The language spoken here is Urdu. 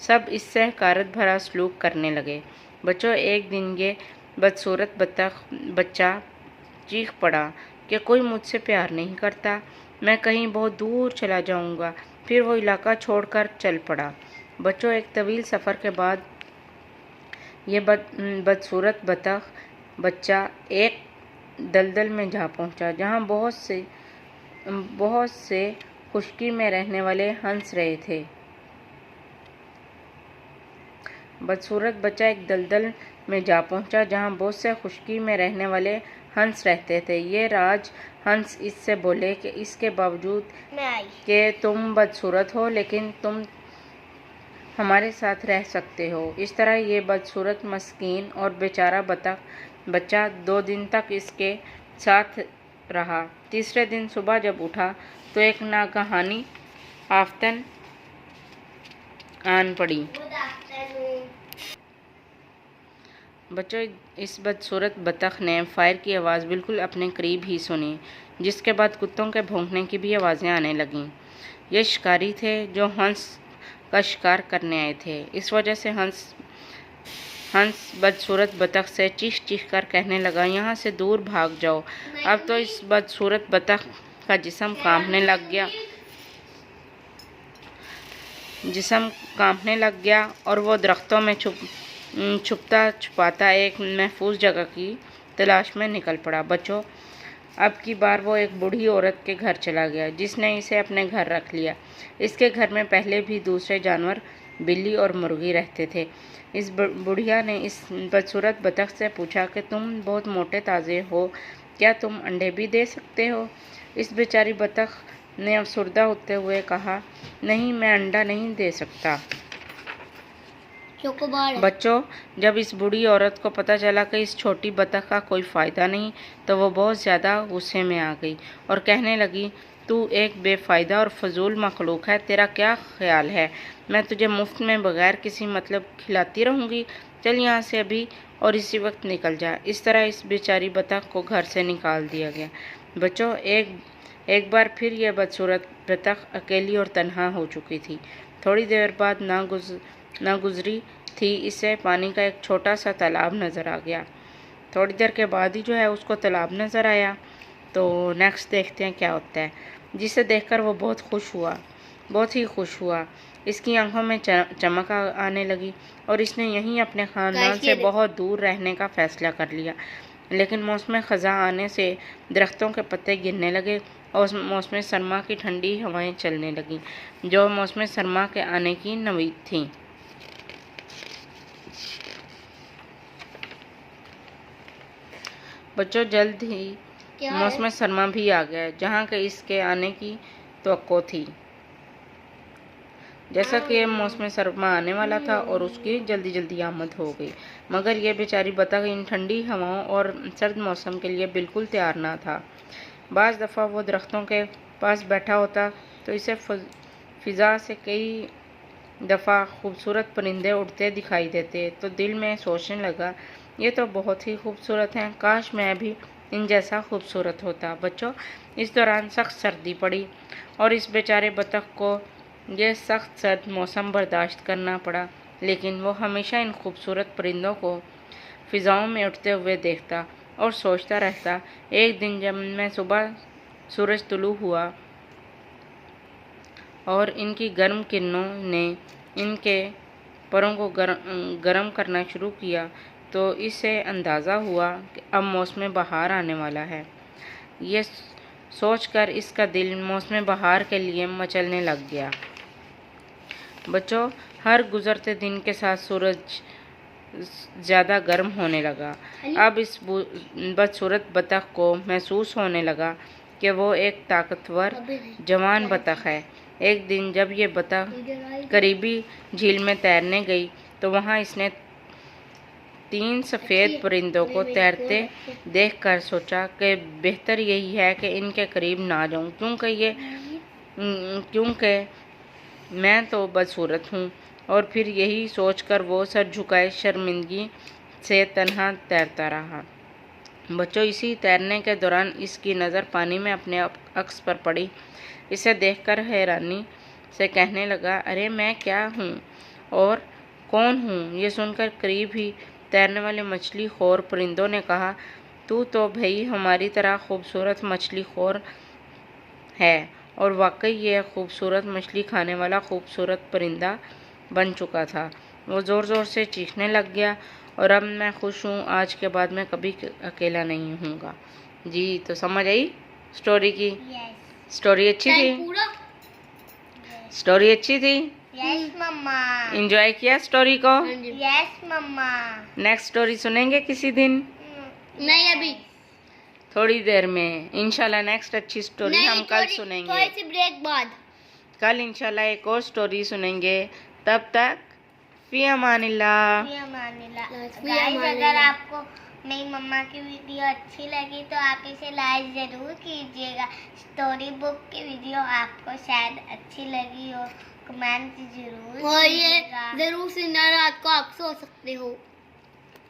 سب اس سے حقارت بھرا سلوک کرنے لگے۔ بچوں، ایک دن یہ بدصورت بچہ چیخ پڑا کہ کوئی مجھ سے پیار نہیں کرتا، میں کہیں بہت دور چلا جاؤں گا۔ پھر وہ علاقہ چھوڑ کر چل پڑا۔ بچوں، ایک طویل سفر کے بعد یہ بدصورت بچہ ایک دلدل میں جا پہنچا جہاں بہت سے خشکی میں رہنے والے ہنس رہے تھے۔ بدصورت بچہ ایک دلدل میں جا پہنچا جہاں بہت سے خشکی میں رہنے والے ہنس رہتے تھے۔ یہ راج ہنس اس سے بولے کہ اس کے باوجود کہ تم بدصورت ہو لیکن تم ہمارے ساتھ رہ سکتے ہو۔ اس طرح یہ بدصورت مسکین اور بیچارہ بچہ 2 دن تک اس کے ساتھ رہا۔ تیسرے دن صبح جب اٹھا تو ایک ناگہانی آفتن آن پڑی۔ بچوں، اس بدصورت بطخ نے فائر کی آواز بالکل اپنے قریب ہی سنی، جس کے بعد کتوں کے بھونکنے کی بھی آوازیں آنے لگیں۔ یہ شکاری تھے جو ہنس کا شکار کرنے آئے تھے۔ اس وجہ سے ہنس بدصورت بطخ سے چیخ چیخ کر کہنے لگا، یہاں سے دور بھاگ جاؤ۔ اب تو اس بدصورت بطخ کا جسم کانپنے لگ گیا اور وہ درختوں میں چھپتا چھپاتا ایک محفوظ جگہ کی تلاش میں نکل پڑا۔ بچوں، اب کی بار وہ ایک بوڑھی عورت کے گھر چلا گیا جس نے اسے اپنے گھر رکھ لیا۔ اس کے گھر میں پہلے بھی دوسرے جانور، بلی اور مرغی رہتے تھے۔ اس بڑھیا نے اس بدصورت بطخ سے پوچھا کہ تم بہت موٹے تازے ہو، کیا تم انڈے بھی دے سکتے ہو؟ اس بیچاری بطخ نے افسردہ ہوتے ہوئے کہا، نہیں، میں انڈا نہیں دے سکتا۔ بچوں، جب اس بوڑھی عورت کو پتہ چلا کہ اس چھوٹی بطخ کا کوئی فائدہ نہیں تو وہ بہت زیادہ غصے میں آ گئی اور کہنے لگی، تو ایک بے فائدہ اور فضول مخلوق ہے، تیرا کیا خیال ہے میں تجھے مفت میں بغیر کسی مطلب کھلاتی رہوں گی؟ چل یہاں سے ابھی اور اسی وقت نکل جا۔ اس طرح اس بیچاری بطخ کو گھر سے نکال دیا گیا۔ بچوں، ایک بار پھر یہ بدصورت بطخ اکیلی اور تنہا ہو چکی تھی۔ تھوڑی دیر بعد نہ گزری تھی اسے پانی کا ایک چھوٹا سا تالاب نظر آ گیا۔ تھوڑی دیر کے بعد ہی اس کو تالاب نظر آیا۔ تو نیکسٹ دیکھتے ہیں کیا ہوتا ہے، جسے دیکھ کر وہ بہت ہی خوش ہوا۔ اس کی آنکھوں میں چمک آنے لگی اور اس نے یہیں اپنے خاندان سے بہت دور رہنے کا فیصلہ کر لیا۔ لیکن موسم خزاں آنے سے درختوں کے پتے گرنے لگے اور موسم سرما کی ٹھنڈی ہوائیں چلنے لگیں جو موسم سرما کے آنے کی نوید تھیں۔ بچوں، جلد ہی موسم سرما بھی آ گیا جہاں کہ اس کے آنے کی توقع تھی۔ جیسا کہ موسم سرما آنے والا تھا اور اس کی جلدی آمد ہو گئی، مگر یہ بیچاری بطخ ان ٹھنڈی ہواؤں اور سرد موسم کے لیے بالکل تیار نہ تھا۔ بعض دفعہ وہ درختوں کے پاس بیٹھا ہوتا تو اسے فضا سے کئی دفعہ خوبصورت پرندے اڑتے دکھائی دیتے تو دل میں سوچنے لگا، یہ تو بہت ہی خوبصورت ہیں، کاش میں بھی ان جیسا خوبصورت ہوتا۔ بچوں، اس دوران سخت سردی پڑی اور اس بیچارے بطخ کو یہ سخت سرد موسم برداشت کرنا پڑا، لیکن وہ ہمیشہ ان خوبصورت پرندوں کو فضاؤں میں اٹھتے ہوئے دیکھتا اور سوچتا رہتا۔ ایک دن جب میں صبح سورج طلوع ہوا اور ان کی گرم کرنوں نے ان کے پروں کو گرم کرنا شروع کیا تو اسے اندازہ ہوا کہ اب موسم بہار آنے والا ہے۔ یہ سوچ کر اس کا دل موسم بہار کے لیے مچلنے لگ گیا۔ بچوں، ہر گزرتے دن کے ساتھ سورج زیادہ گرم ہونے لگا۔ اب اس بدصورت بطخ کو محسوس ہونے لگا کہ وہ ایک طاقتور جوان بطخ ہے۔ ایک دن جب یہ بطخ قریبی جھیل میں تیرنے گئی تو وہاں اس نے 3 سفید پرندوں کو تیرتے دیکھ کر سوچا کہ بہتر یہی ہے کہ ان کے قریب نہ جاؤں کیونکہ میں تو بدصورت ہوں۔ اور پھر یہی سوچ کر وہ سر جھکائے شرمندگی سے تنہا تیرتا رہا۔ بچوں، اسی تیرنے کے دوران اس کی نظر پانی میں اپنے عکس پر پڑی۔ اسے دیکھ کر حیرانی سے کہنے لگا، ارے میں کیا ہوں اور کون ہوں؟ یہ سن کر قریب ہی تیرنے والے مچھلی خور پرندوں نے کہا، تو بھئی ہماری طرح خوبصورت مچھلی خور ہے۔ اور واقعی یہ خوبصورت مچھلی کھانے والا خوبصورت پرندہ بن چکا تھا۔ وہ زور زور سے چیخنے لگ گیا، اور اب میں خوش ہوں، آج کے بعد میں کبھی اکیلا نہیں ہوں گا۔ جی تو سمجھ آئی اسٹوری کی؟ یس اسٹوری اچھی تھی؟ اسٹوری اچھی تھی؟ یس مما، انجوائے کیا اسٹوری کو؟ یس مما۔ نیکسٹ اسٹوری سنیں گے کسی دن؟ نہیں ابھی، تھوڑی دیر میں انشاءاللہ نیکسٹ اچھی اسٹوری ہم کل سنیں گے۔ تھوڑی سی بریک بعد کل انشاءاللہ ایک اور اسٹوری سنیں گے، تب تک فی امان اللہ۔ فی امان اللہ۔ گائز اگر آپ کو میری مما کی ویڈیو اچھی لگی تو آپ اسے لائک ضرور کیجیے گا۔ اسٹوری بک کی ویڈیو آپ کو شاید اچھی لگی ہو، کمنٹ ضرور اور یہ کیجیے گا۔ ضرور سے رات کو آپ سو سکتے ہو۔